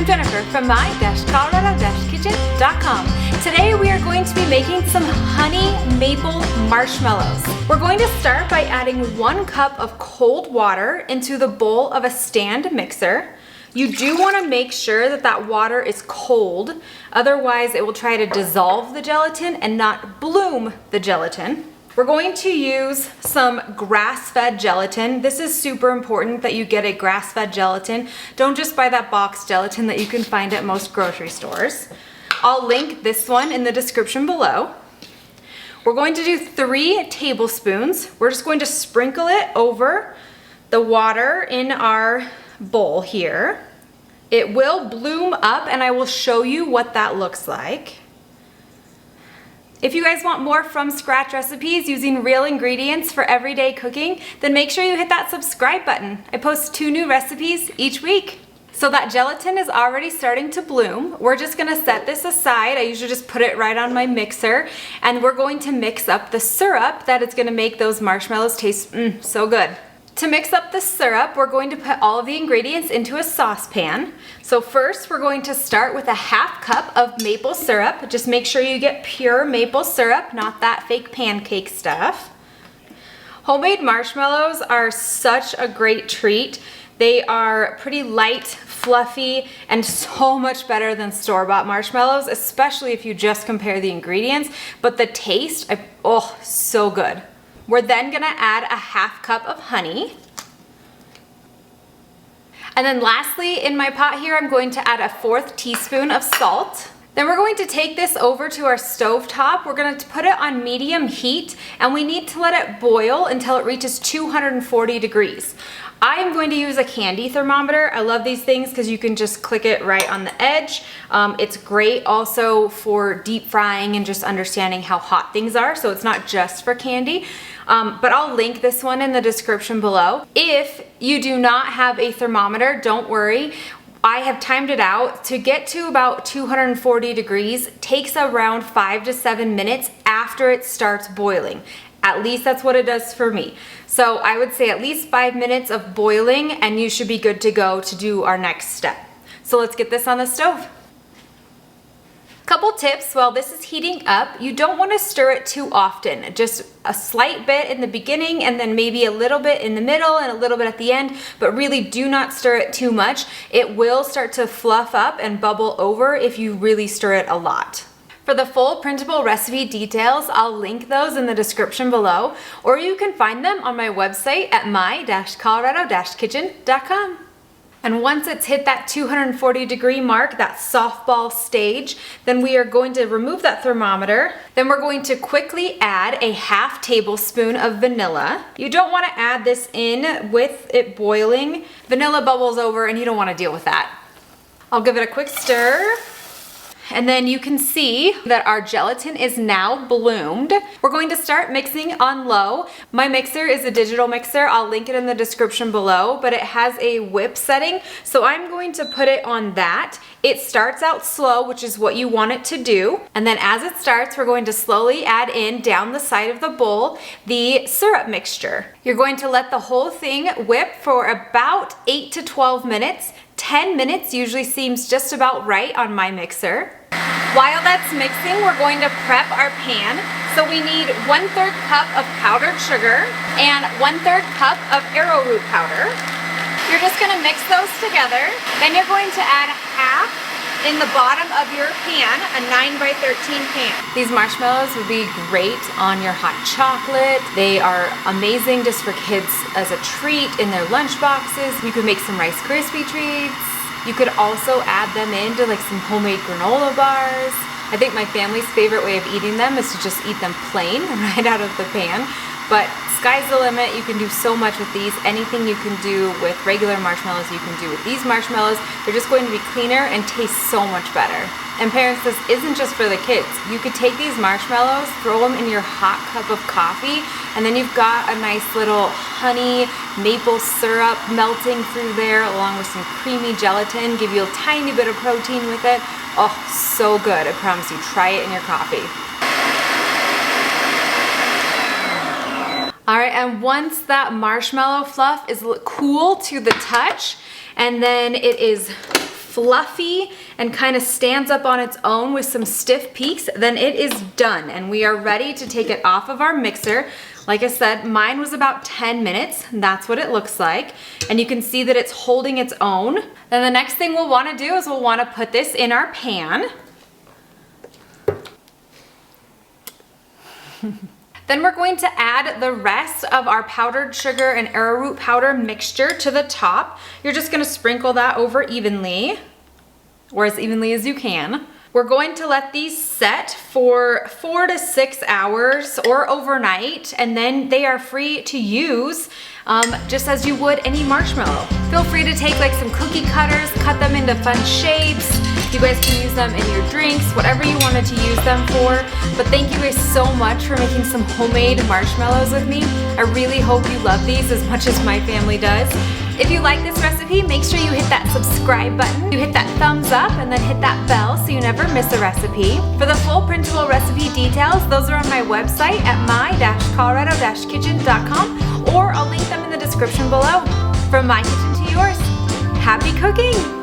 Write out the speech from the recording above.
I'm Jennifer from my-colorado-kitchen.com. Today we are going to be making some honey maple marshmallows. We're going to start by adding 1 cup of cold water into the bowl of a stand mixer. You do want to make sure that that water is cold, otherwise it will try to dissolve the gelatin and not bloom the gelatin. We're going to use some grass-fed gelatin. This is super important that you get a grass-fed gelatin. Don't just buy that boxed gelatin that you can find at most grocery stores. I'll link this one in the description below. We're going to do 3 tablespoons. We're just going to sprinkle it over the water in our bowl here. It will bloom up and I will show you what that looks like. If you guys want more from scratch recipes using real ingredients for everyday cooking, then make sure you hit that subscribe button. I post 2 new recipes each week. So that gelatin is already starting to bloom. We're just gonna set this aside. I usually just put it right on my mixer, and we're going to mix up the syrup that is gonna make those marshmallows taste so good. To mix up the syrup, we're going to put all of the ingredients into a saucepan. So first, we're going to start with a 1/2 cup of maple syrup. Just make sure you get pure maple syrup, not that fake pancake stuff. Homemade marshmallows are such a great treat. They are pretty light, fluffy, and so much better than store-bought marshmallows, especially if you just compare the ingredients. But the taste, oh, so good. We're then gonna add a 1/2 cup of honey. And then lastly, in my pot here, I'm going to add a 1/4 teaspoon of salt. Then we're going to take this over to our stove top. We're gonna put it on medium heat, and we need to let it boil until it reaches 240 degrees. I am going to use a candy thermometer. I love these things because you can just click it right on the edge. It's great also for deep frying and just understanding how hot things are, so it's not just for candy. But I'll link this one in the description below. If you do not have a thermometer, don't worry. I have timed it out. To get to about 240 degrees takes around 5 to 7 minutes after it starts boiling. At least that's what it does for me. So I would say at least 5 minutes of boiling and you should be good to go to do our next step. So let's get this on the stove. Couple tips while this is heating up. You don't want to stir it too often. Just a slight bit in the beginning and then maybe a little bit in the middle and a little bit at the end, but really do not stir it too much. It will start to fluff up and bubble over if you really stir it a lot. For the full printable recipe details, I'll link those in the description below, or you can find them on my website at my-colorado-kitchen.com. And once it's hit that 240 degree mark, that softball stage, then we are going to remove that thermometer. Then we're going to quickly add a 1/2 tablespoon of vanilla. You don't want to add this in with it boiling. Vanilla bubbles over and you don't want to deal with that. I'll give it a quick stir. And then you can see that our gelatin is now bloomed. We're going to start mixing on low. My mixer is a digital mixer. I'll link it in the description below, but it has a whip setting. So I'm going to put it on that. It starts out slow, which is what you want it to do. And then as it starts, we're going to slowly add in down the side of the bowl the syrup mixture. You're going to let the whole thing whip for about 8 to 12 minutes. 10 minutes usually seems just about right on my mixer. While that's mixing, we're going to prep our pan. So we need 1/3 cup of powdered sugar and 1/3 cup of arrowroot powder. You're just gonna mix those together. Then you're going to add 1/2 in the bottom of your pan, a 9x13 pan. These marshmallows would be great on your hot chocolate. They are amazing just for kids as a treat in their lunch boxes. You could make some Rice Krispie treats. You could also add them into like some homemade granola bars. I think my family's favorite way of eating them is to just eat them plain right out of the pan. But sky's the limit. You can do so much with these. Anything you can do with regular marshmallows, you can do with these marshmallows. They're just going to be cleaner and taste so much better. And parents, this isn't just for the kids. You could take these marshmallows, throw them in your hot cup of coffee, and then you've got a nice little honey maple syrup melting through there along with some creamy gelatin. Give you a tiny bit of protein with it. Oh, so good. I promise you, try it in your coffee. All right, and once that marshmallow fluff is cool to the touch, and then it is fluffy and kind of stands up on its own with some stiff peaks, then it is done and we are ready to take it off of our mixer. Like I said, mine was about 10 minutes. That's what it looks like. And you can see that it's holding its own. Then the next thing we'll want to do is we'll want to put this in our pan. Then we're going to add the rest of our powdered sugar and arrowroot powder mixture to the top. You're just going to sprinkle that over evenly, or as evenly as you can. We're going to let these set for 4 to 6 hours or overnight, and then they are free to use just as you would any marshmallow. Feel free to take like some cookie cutters, cut them into fun shapes. You guys can use them in your drinks, whatever you wanted to use them for. But thank you guys so much for making some homemade marshmallows with me. I really hope you love these as much as my family does. If you like this recipe, make sure you hit that subscribe button, you hit that thumbs up, and then hit that bell so you never miss a recipe. For the full printable recipe details, those are on my website at my-colorado-kitchen.com, or I'll link them in the description below. From my kitchen to yours, happy cooking!